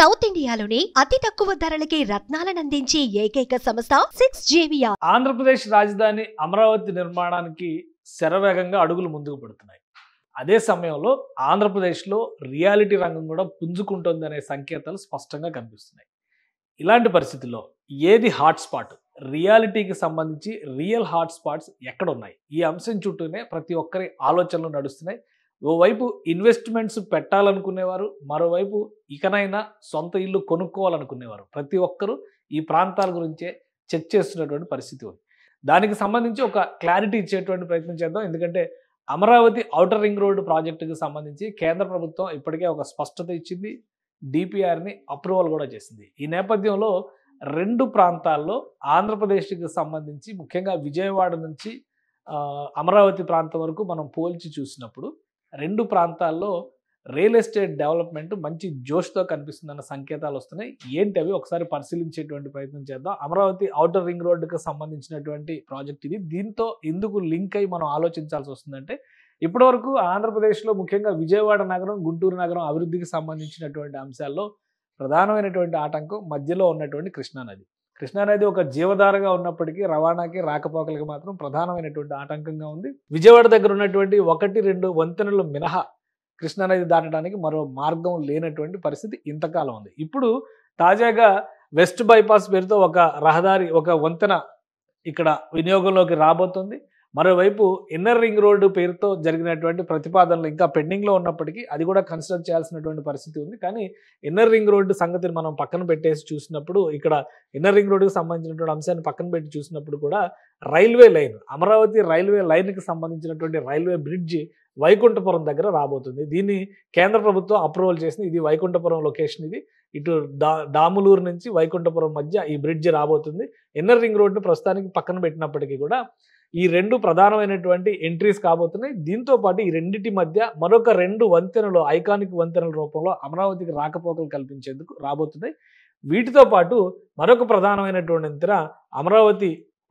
South ఇండియాలోనే అతి తక్కువ ధరలకి రత్నాలనందించే ఏకైక సంస్థ 6JVR. ఆంధ్రప్రదేశ్ రాజధాని అమరావతి నిర్మాణానికి శరవేగంగా అడుగులు ముందుకు పడుతున్నాయి. అదే సమయంలో ఆంధ్రప్రదేశ్లో రియాలిటీ రంగం కూడా పుంజుకుంటుంది అనే సంకేతాలు స్పష్టంగా కనిపిస్తున్నాయి. ఇలాంటి పరిస్థితుల్లో ఏది హాట్స్పాట్, రియాలిటీకి సంబంధించి రియల్ హాట్స్పాట్స్ ఎక్కడ ఉన్నాయి, ఈ అంశం చుట్టూనే ప్రతి ఒక్కరి ఆలోచనలు నడుస్తున్నాయి. ఓవైపు ఇన్వెస్ట్మెంట్స్ పెట్టాలనుకునేవారు, మరోవైపు ఇకనైనా సొంత ఇల్లు కొనుక్కోవాలనుకునేవారు ప్రతి ఒక్కరూ ఈ ప్రాంతాల గురించే చర్చ చేస్తున్నటువంటి పరిస్థితి ఉంది. దానికి సంబంధించి ఒక క్లారిటీ ఇచ్చేటువంటి ప్రయత్నం చేద్దాం. ఎందుకంటే అమరావతి ఔటర్ రింగ్ రోడ్డు ప్రాజెక్టుకి సంబంధించి కేంద్ర ప్రభుత్వం ఇప్పటికే ఒక స్పష్టత ఇచ్చింది, డిపిఆర్ని అప్రూవల్ కూడా చేసింది. ఈ నేపథ్యంలో రెండు ప్రాంతాల్లో ఆంధ్రప్రదేశ్కి సంబంధించి ముఖ్యంగా విజయవాడ నుంచి అమరావతి ప్రాంతం వరకు మనం పోల్చి చూసినప్పుడు రెండు ప్రాంతాల్లో రియల్ ఎస్టేట్ డెవలప్మెంట్ మంచి జోష్తో కనిపిస్తుందన్న సంకేతాలు వస్తున్నాయి. ఏంటి అవి ఒకసారి పరిశీలించేటువంటి ప్రయత్నం చేద్దాం. అమరావతి ఔటర్ రింగ్ రోడ్డుకి సంబంధించినటువంటి ప్రాజెక్ట్ ఇది. దీంతో ఎందుకు లింక్ అయి మనం ఆలోచించాల్సి వస్తుందంటే ఇప్పటివరకు ఆంధ్రప్రదేశ్లో ముఖ్యంగా విజయవాడ నగరం, గుంటూరు నగరం అభివృద్ధికి సంబంధించినటువంటి అంశాల్లో ప్రధానమైనటువంటి ఆటంకం మధ్యలో ఉన్నటువంటి కృష్ణానది. కృష్ణానది ఒక జీవధారగా ఉన్నప్పటికీ రవాణాకి, రాకపోకలకి మాత్రం ప్రధానమైనటువంటి ఆటంకంగా ఉంది. విజయవాడ దగ్గర ఉన్నటువంటి 1-2 వంతెనలు మినహా కృష్ణానది దాటడానికి మరో మార్గం లేనటువంటి పరిస్థితి ఇంతకాలం ఉంది. ఇప్పుడు తాజాగా వెస్ట్ బైపాస్ పేరుతో ఒక రహదారి, ఒక వంతెన ఇక్కడ వినియోగంలోకి రాబోతుంది. మరోవైపు ఇన్నర్ రింగ్ రోడ్డు పేరుతో జరిగినటువంటి ప్రతిపాదనలు ఇంకా పెండింగ్లో ఉన్నప్పటికీ అది కూడా కన్సిడర్ చేయాల్సినటువంటి పరిస్థితి ఉంది. కానీ ఇన్నర్ రింగ్ రోడ్డు సంగతిని మనం పక్కన పెట్టేసి చూసినప్పుడు, ఇక్కడ ఇన్నర్ రింగ్ రోడ్డుకి సంబంధించినటువంటి అంశాన్ని పక్కన పెట్టి చూసినప్పుడు కూడా రైల్వే లైన్, అమరావతి రైల్వే లైన్కి సంబంధించినటువంటి రైల్వే బ్రిడ్జి వైకుంఠపురం దగ్గర రాబోతుంది. దీన్ని కేంద్ర ప్రభుత్వం అప్రూవల్ చేసింది. ఇది వైకుంఠపురం లొకేషన్. ఇది ఇటు దాములూరు నుంచి వైకుంఠపురం మధ్య ఈ బ్రిడ్జి రాబోతుంది. ఇన్నర్ రింగ్ రోడ్డును ప్రస్తుతానికి పక్కన పెట్టినప్పటికీ కూడా ఈ రెండు ప్రధానమైనటువంటి ఎంట్రీస్ కాబోతున్నాయి. దీంతో పాటు ఈ రెండింటి మధ్య మరొక 2 వంతెనలు, ఐకానిక్ వంతెనల రూపంలో అమరావతికి రాకపోకలు కల్పించేందుకు రాబోతున్నాయి. వీటితో పాటు మరొక ప్రధానమైనటువంటి వంతెన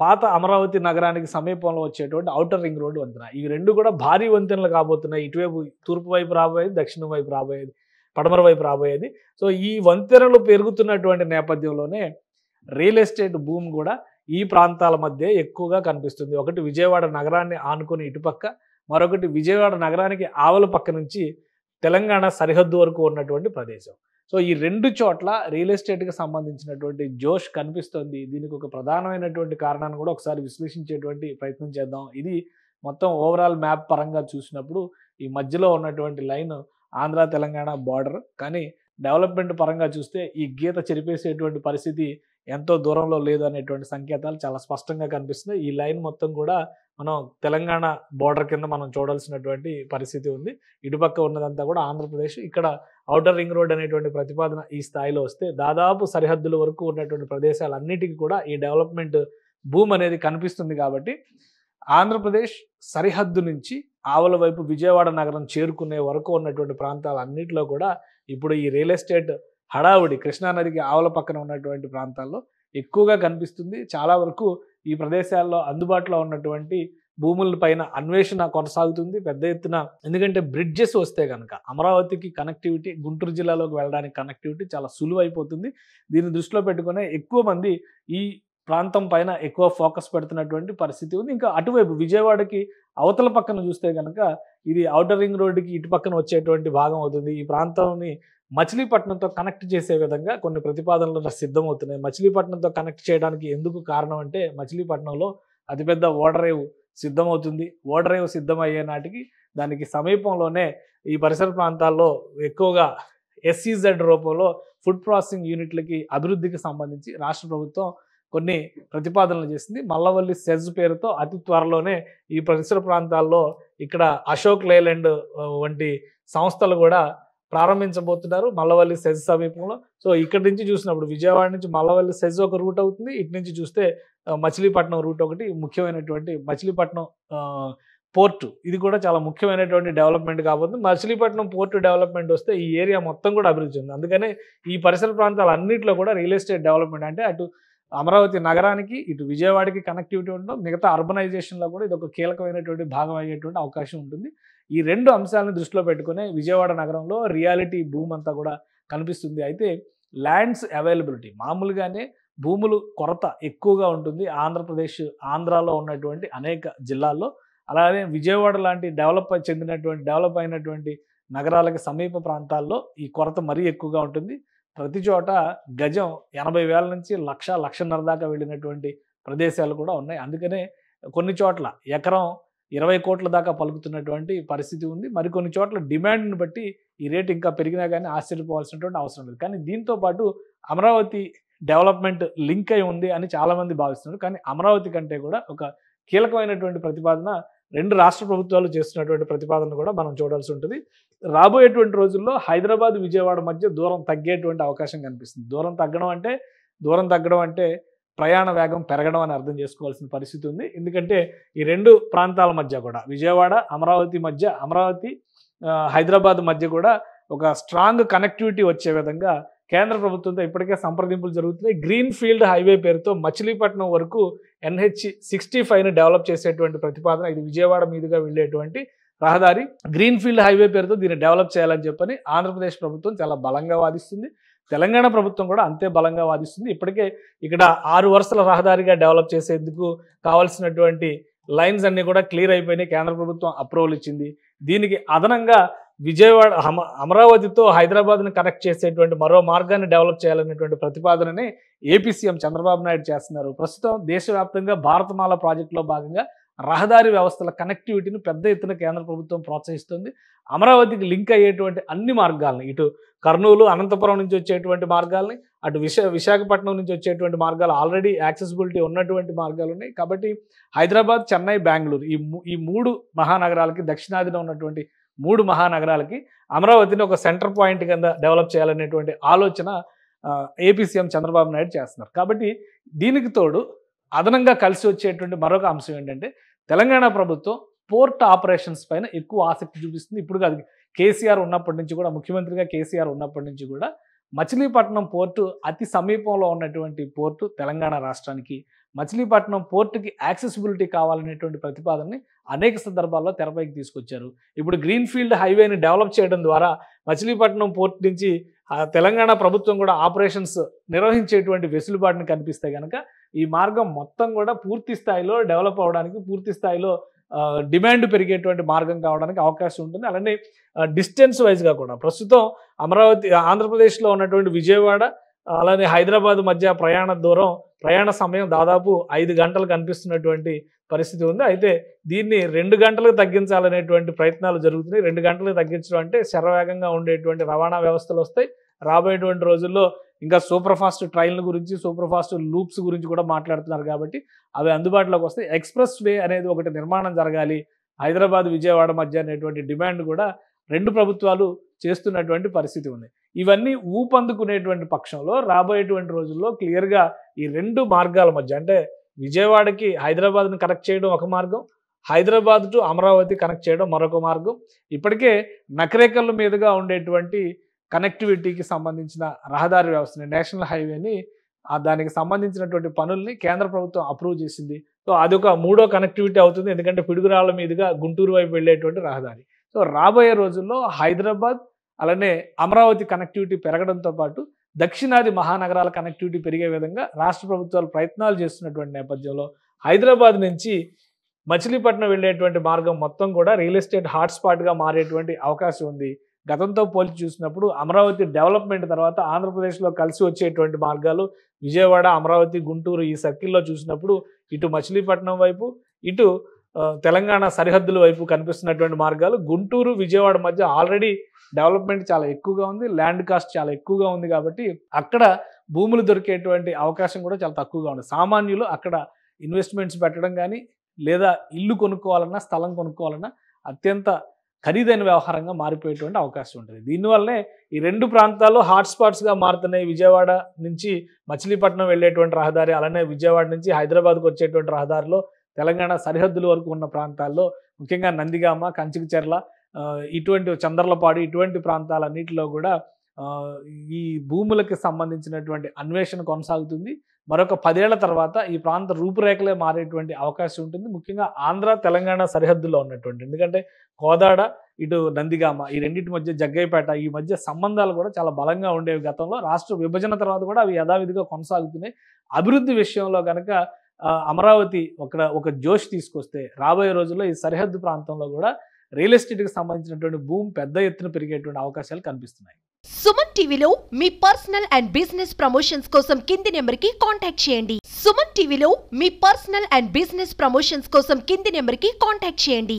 పాత అమరావతి నగరానికి సమీపంలో వచ్చేటువంటి ఔటర్ రింగ్ రోడ్డు వంతెన. ఈ రెండు కూడా భారీ వంతెనలు కాబోతున్నాయి. ఇటువైపు తూర్పు వైపు రాబోయేది, దక్షిణం వైపు రాబోయేది, పడమర వైపు రాబోయేది. సో ఈ వంతెనలు పెరుగుతున్నటువంటి నేపథ్యంలోనే రియల్ ఎస్టేట్ భూమి కూడా ఈ ప్రాంతాల మధ్య ఎక్కువగా కనిపిస్తుంది. ఒకటి విజయవాడ నగరాన్ని ఆనుకొని ఇటుపక్క, మరొకటి విజయవాడ నగరానికి ఆవల పక్క నుంచి తెలంగాణ సరిహద్దు వరకు ఉన్నటువంటి ప్రదేశం. సో ఈ రెండు చోట్ల రియల్ ఎస్టేట్కి సంబంధించినటువంటి జోష్ కనిపిస్తుంది. దీనికి ఒక ప్రధానమైనటువంటి కారణాన్ని కూడా ఒకసారి విశ్లేషించేటువంటి ప్రయత్నం చేద్దాం. ఇది మొత్తం ఓవరాల్ మ్యాప్ పరంగా చూసినప్పుడు ఈ మధ్యలో ఉన్నటువంటి లైన్ ఆంధ్ర తెలంగాణ బార్డర్. కానీ డెవలప్మెంట్ పరంగా చూస్తే ఈ గీత చెరిపేసేటువంటి పరిస్థితి ఎంతో దూరంలో లేదు అనేటువంటి సంకేతాలు చాలా స్పష్టంగా కనిపిస్తున్నాయి. ఈ లైన్ మొత్తం కూడా మనం తెలంగాణ బోర్డర్ కింద మనం చూడాల్సినటువంటి పరిస్థితి ఉంది. ఇటుపక్క ఉన్నదంతా కూడా ఆంధ్రప్రదేశ్. ఇక్కడ ఔటర్ రింగ్ రోడ్ అనేటువంటి ప్రతిపాదన ఈ స్థాయిలో వస్తే దాదాపు సరిహద్దుల వరకు ఉన్నటువంటి ప్రదేశాలన్నిటికీ కూడా ఈ డెవలప్మెంట్ భూమి అనేది కనిపిస్తుంది. కాబట్టి ఆంధ్రప్రదేశ్ సరిహద్దు నుంచి ఆవల వైపు విజయవాడ నగరం చేరుకునే వరకు ఉన్నటువంటి ప్రాంతాలన్నింటిలో కూడా ఇప్పుడు ఈ రియల్ ఎస్టేట్ హడావుడి కృష్ణానదికి ఆవల పక్కన ఉన్నటువంటి ప్రాంతాల్లో ఎక్కువగా కనిపిస్తుంది. చాలా వరకు ఈ ప్రదేశాల్లో అందుబాటులో ఉన్నటువంటి భూముల పైన అన్వేషణ కొనసాగుతుంది పెద్ద ఎత్తున. ఎందుకంటే బ్రిడ్జెస్ వస్తే కనుక అమరావతికి కనెక్టివిటీ, గుంటూరు జిల్లాలోకి వెళ్ళడానికి కనెక్టివిటీ చాలా సులువైపోతుంది. దీన్ని దృష్టిలో పెట్టుకునే ఎక్కువ మంది ఈ ప్రాంతం పైన ఎక్కువ ఫోకస్ పెడుతున్నటువంటి పరిస్థితి ఉంది. ఇంకా అటువైపు విజయవాడకి అవతల పక్కన చూస్తే కనుక ఇది ఔటర్ రింగ్ రోడ్డుకి ఇటు పక్కన వచ్చేటువంటి భాగం అవుతుంది. ఈ ప్రాంతాన్ని మచిలీపట్నంతో కనెక్ట్ చేసే విధంగా కొన్ని ప్రతిపాదనలు సిద్ధమవుతున్నాయి. మచిలీపట్నంతో కనెక్ట్ చేయడానికి ఎందుకు కారణం అంటే మచిలీపట్నంలో అతిపెద్ద ఓడరేవు సిద్ధమవుతుంది. ఓడరేవు సిద్ధమయ్యే నాటికి దానికి సమీపంలోనే ఈ పరిసర ప్రాంతాల్లో ఎక్కువగా SEZ రూపంలో ఫుడ్ ప్రాసెసింగ్ యూనిట్లకి అభివృద్ధికి సంబంధించి రాష్ట్ర ప్రభుత్వం కొన్ని ప్రతిపాదనలు చేసింది. మల్లవల్లి సెజ్ పేరుతో అతి త్వరలోనే ఈ పరిసర ప్రాంతాల్లో ఇక్కడ అశోక్ లేలాండ్ వంటి సంస్థలు కూడా ప్రారంభించబోతున్నారు మల్లవల్లి సెజ్ సమీపంలో. సో ఇక్కడి నుంచి చూసినప్పుడు విజయవాడ నుంచి మల్లవల్లి సెజ్ ఒక రూట్ అవుతుంది. ఇటు నుంచి చూస్తే మచిలీపట్నం రూట్ ఒకటి ముఖ్యమైనటువంటి మచిలీపట్నం పోర్టు, ఇది కూడా చాలా ముఖ్యమైనటువంటి డెవలప్మెంట్ కాబోతుంది. మచిలీపట్నం పోర్టు డెవలప్మెంట్ వస్తే ఈ ఏరియా మొత్తం కూడా అభివృద్ధి చెందుతుంది. అందుకనే ఈ పరిసర ప్రాంతాలు అన్నింటిలో కూడా రియల్ ఎస్టేట్ డెవలప్మెంట్ అంటే అటు అమరావతి నగరానికి, ఇటు విజయవాడకి కనెక్టివిటీ ఉండడం, మిగతా అర్బనైజేషన్లో కూడా ఇది ఒక కీలకమైనటువంటి భాగం అయ్యేటువంటి అవకాశం ఉంటుంది. ఈ రెండు అంశాలను దృష్టిలో పెట్టుకునే విజయవాడ నగరంలో రియాలిటీ భూమి అంతా కూడా కనిపిస్తుంది. అయితే ల్యాండ్స్ అవైలబిలిటీ మామూలుగానే భూములు కొరత ఎక్కువగా ఉంటుంది ఆంధ్రప్రదేశ్, ఆంధ్రాలో ఉన్నటువంటి అనేక జిల్లాల్లో. అలాగే విజయవాడ లాంటి డెవలప్ అయినటువంటి నగరాలకి సమీప ప్రాంతాల్లో ఈ కొరత మరీ ఎక్కువగా ఉంటుంది. ప్రతి చోట గజం 80,000 నుంచి 1,00,000, 1,50,000 దాకా వెళ్ళినటువంటి ప్రదేశాలు కూడా ఉన్నాయి. అందుకనే కొన్ని చోట్ల ఎకరం 20 కోట్ల దాకా పలుకుతున్నటువంటి పరిస్థితి ఉంది. మరికొన్ని చోట్ల డిమాండ్ని బట్టి ఈ రేటు ఇంకా పెరిగినా కానీ ఆశ్చర్యపోవాల్సినటువంటి అవసరం లేదు. కానీ దీంతో పాటు అమరావతి డెవలప్మెంట్ లింక్ అయి ఉంది అని చాలామంది భావిస్తున్నారు. కానీ అమరావతి కంటే కూడా ఒక కీలకమైనటువంటి ప్రతిపాదన 2 రాష్ట్ర ప్రభుత్వాలు చేస్తున్నటువంటి ప్రతిపాదన కూడా మనం చూడాల్సి ఉంటుంది. రాబోయేటువంటి రోజుల్లో హైదరాబాద్, విజయవాడ మధ్య దూరం తగ్గేటువంటి అవకాశం కనిపిస్తుంది. దూరం తగ్గడం అంటే ప్రయాణ వేగం పెరగడం అని అర్థం చేసుకోవాల్సిన పరిస్థితి ఉంది. ఎందుకంటే ఈ 2 ప్రాంతాల మధ్య కూడా విజయవాడ, అమరావతి, హైదరాబాద్ మధ్య కూడా ఒక స్ట్రాంగ్ కనెక్టివిటీ వచ్చే విధంగా కేంద్ర ప్రభుత్వంతో ఇప్పటికే సంప్రదింపులు జరుగుతున్నాయి. గ్రీన్ ఫీల్డ్ హైవే పేరుతో మచిలీపట్నం వరకు NH65ని డెవలప్ చేసేటువంటి ప్రతిపాదన. ఇది విజయవాడ మీదుగా వెళ్ళేటువంటి రహదారి. గ్రీన్ ఫీల్డ్ హైవే పేరుతో దీన్ని డెవలప్ చేయాలని చెప్పని ఆంధ్రప్రదేశ్ ప్రభుత్వం చాలా బలంగా వాదిస్తుంది. తెలంగాణ ప్రభుత్వం కూడా అంతే బలంగా వాదిస్తుంది. ఇప్పటికే ఇక్కడ 6 వరుసల రహదారిగా డెవలప్ చేసేందుకు కావాల్సినటువంటి లైన్స్ అన్నీ కూడా క్లియర్ అయిపోయినాయి. కేంద్ర ప్రభుత్వం అప్రూవల్ ఇచ్చింది. దీనికి అదనంగా విజయవాడ, అమరావతితో హైదరాబాద్ను కనెక్ట్ చేసేటువంటి మరో మార్గాన్ని డెవలప్ చేయాలనేటువంటి ప్రతిపాదనని ఏపీ సీఎం చంద్రబాబు నాయుడు చేస్తున్నారు. ప్రస్తుతం దేశవ్యాప్తంగా భారతమాల ప్రాజెక్టులో భాగంగా రహదారి వ్యవస్థల కనెక్టివిటీని పెద్ద ఎత్తున కేంద్ర ప్రభుత్వం ప్రోత్సహిస్తుంది. అమరావతికి లింక్ అయ్యేటువంటి అన్ని మార్గాలని, ఇటు కర్నూలు, అనంతపురం నుంచి వచ్చేటువంటి మార్గాలని, అటు విశాఖపట్నం నుంచి వచ్చేటువంటి మార్గాలు ఆల్రెడీ యాక్సెసిబిలిటీ ఉన్నటువంటి మార్గాలు ఉన్నాయి. కాబట్టి హైదరాబాద్, చెన్నై, బెంగళూరు ఈ 3 మహానగరాలకి, దక్షిణాదిన ఉన్నటువంటి 3 మహానగరాలకి అమరావతిని ఒక సెంటర్ పాయింట్ కింద డెవలప్ చేయాలనేటువంటి ఆలోచన ఏపీ సీఎం చంద్రబాబు నాయుడు చేస్తున్నారు. కాబట్టి దీనికి తోడు అదనంగా కలిసి వచ్చేటువంటి మరొక అంశం ఏంటంటే తెలంగాణ ప్రభుత్వం పోర్ట్ ఆపరేషన్స్ పైన ఎక్కువ ఆసక్తి చూపిస్తుంది. ఇప్పుడు కాదు, కేసీఆర్ ఉన్నప్పటి నుంచి కూడా, ముఖ్యమంత్రిగా కేసీఆర్ ఉన్నప్పటి నుంచి కూడా మచిలీపట్నం పోర్టు అతి సమీపంలో ఉన్నటువంటి పోర్టు తెలంగాణ రాష్ట్రానికి. మచిలీపట్నం పోర్టుకి యాక్సెసిబిలిటీ కావాలనేటువంటి ప్రతిపాదనని అనేక సందర్భాల్లో తెరపైకి తీసుకొచ్చారు. ఇప్పుడు గ్రీన్ ఫీల్డ్ హైవేని డెవలప్ చేయడం ద్వారా మచిలీపట్నం పోర్టు నుంచి తెలంగాణ ప్రభుత్వం కూడా ఆపరేషన్స్ నిర్వహించేటువంటి వెసులుబాటుని కనిపిస్తే కనుక ఈ మార్గం మొత్తం కూడా పూర్తి స్థాయిలో డెవలప్ అవడానికి, పూర్తి స్థాయిలో డిమాండ్ పెరిగేటువంటి మార్గం కావడానికి అవకాశం ఉంటుంది. అలానే డిస్టెన్స్ వైజ్గా కూడా ప్రస్తుతం ఆంధ్రప్రదేశ్లో ఉన్నటువంటి విజయవాడ అలానే హైదరాబాద్ మధ్య ప్రయాణ సమయం దాదాపు 5 గంటలు కనిపిస్తున్నటువంటి పరిస్థితి ఉంది. అయితే దీన్ని 2 గంటలకు తగ్గించాలనేటువంటి ప్రయత్నాలు జరుగుతున్నాయి. 2 గంటలకు తగ్గించడం అంటే శరవేగంగా ఉండేటువంటి రవాణా వ్యవస్థలు వస్తాయి. రాబోయేటువంటి రోజుల్లో ఇంకా సూపర్ ఫాస్ట్ ట్రైన్ల గురించి, సూపర్ ఫాస్ట్ లూప్స్ గురించి కూడా మాట్లాడుతున్నారు. కాబట్టి అవి అందుబాటులోకి వస్తాయి. ఎక్స్ప్రెస్ వే అనేది ఒకటి నిర్మాణం జరగాలి హైదరాబాద్, విజయవాడ మధ్య అనేటువంటి డిమాండ్ కూడా 2 ప్రభుత్వాలు చేస్తున్నటువంటి పరిస్థితి ఉంది. ఇవన్నీ ఊపందుకునేటువంటి పక్షంలో రాబోయేటువంటి రోజుల్లో క్లియర్గా ఈ 2 మార్గాల మధ్య, అంటే విజయవాడకి హైదరాబాద్ని కనెక్ట్ చేయడం ఒక మార్గం, హైదరాబాద్ టు అమరావతి కనెక్ట్ చేయడం మరొక మార్గం. ఇప్పటికే నకరేకల్ మీదుగా ఉండేటువంటి కనెక్టివిటీకి సంబంధించిన రహదారి వ్యవస్థని, నేషనల్ హైవేని, దానికి సంబంధించినటువంటి పనుల్ని కేంద్ర ప్రభుత్వం అప్రూవ్ చేసింది. సో అదొక 3వ కనెక్టివిటీ అవుతుంది. ఎందుకంటే పిడుగురాళ్ల మీదుగా గుంటూరు వైపు వెళ్ళేటువంటి రహదారి. సో రాబోయే రోజుల్లో హైదరాబాద్ అలానే అమరావతి కనెక్టివిటీ పెరగడంతో పాటు దక్షిణాది మహానగరాల కనెక్టివిటీ పెరిగే విధంగా రాష్ట్ర ప్రభుత్వాలు ప్రయత్నాలు చేస్తున్నటువంటి నేపథ్యంలో హైదరాబాద్ నుంచి మచిలీపట్నం వెళ్ళేటువంటి మార్గం మొత్తం కూడా రియల్ ఎస్టేట్ హాట్స్పాట్గా మారేటువంటి అవకాశం ఉంది. గతంతో పోల్చి చూసినప్పుడు అమరావతి డెవలప్మెంట్ తర్వాత ఆంధ్రప్రదేశ్లో కలిసి వచ్చేటువంటి మార్గాలు విజయవాడ, అమరావతి, గుంటూరు ఈ సర్కిల్లో చూసినప్పుడు ఇటు మచిలీపట్నం వైపు, ఇటు తెలంగాణ సరిహద్దుల వైపు కనిపిస్తున్నటువంటి మార్గాలు గుంటూరు, విజయవాడ మధ్య ఆల్రెడీ డెవలప్మెంట్ చాలా ఎక్కువగా ఉంది, ల్యాండ్ కాస్ట్ చాలా ఎక్కువగా ఉంది. కాబట్టి అక్కడ భూములు దొరికేటువంటి అవకాశం కూడా చాలా తక్కువగా ఉంది. సామాన్యులు అక్కడ ఇన్వెస్ట్మెంట్స్ పెట్టడం కానీ, లేదా ఇల్లు కొనుక్కోవాలన్నా, స్థలం కొనుక్కోవాలన్నా అత్యంత ఖరీదైన వ్యవహారంగా మారిపోయేటువంటి అవకాశం ఉంటుంది. దీనివల్లనే ఈ 2 ప్రాంతాల్లో హాట్స్పాట్స్గా మారుతున్నాయి. విజయవాడ నుంచి మచిలీపట్నం వెళ్ళేటువంటి రహదారి, అలానే విజయవాడ నుంచి హైదరాబాద్కు వచ్చేటువంటి రహదారిలో తెలంగాణ సరిహద్దుల వరకు ఉన్న ప్రాంతాల్లో ముఖ్యంగా నందిగామ, కంచికచెర్ల, ఇటువంటి చంద్రలపాడు ఇటువంటి ప్రాంతాలన్నింటిలో కూడా ఈ భూములకి సంబంధించినటువంటి అన్వేషణ కొనసాగుతుంది. మరొక 10 ఏళ్ల తర్వాత ఈ ప్రాంత రూపురేఖలే మారేటువంటి అవకాశం ఉంటుంది. ముఖ్యంగా ఆంధ్ర, తెలంగాణ సరిహద్దుల్లో ఉన్నటువంటి. ఎందుకంటే కోదాడ, ఇటు నందిగామ ఈ రెండింటి మధ్య జగ్గయ్యపేట ఈ మధ్య సంబంధాలు కూడా చాలా బలంగా ఉండేవి గతంలో. రాష్ట్ర విభజన తర్వాత కూడా అవి యథావిధిగా కొనసాగుతున్నాయి. అభివృద్ధి విషయంలో కనుక అమరావతి ఒక జోష్ తీసుకొస్తే రాబోయే రోజుల్లో ఈ సరిహద్దు ప్రాంతంలో కూడా రియల్ ఎస్టేట్కి సంబంధించినటువంటి భూమి పెద్ద ఎత్తున పెరిగేటువంటి అవకాశాలు కనిపిస్తున్నాయి. సుమన్ టీవీలో మీ పర్సనల్ అండ్ బిజినెస్ ప్రమోషన్స్ కోసం కింది నెంబర్కి కాంటాక్ట్ చేయండి. సుమన్ టీవీలో మీ పర్సనల్ అండ్ బిజినెస్ ప్రమోషన్స్ కోసం కింది నెంబర్కి కాంటాక్ట్ చేయండి.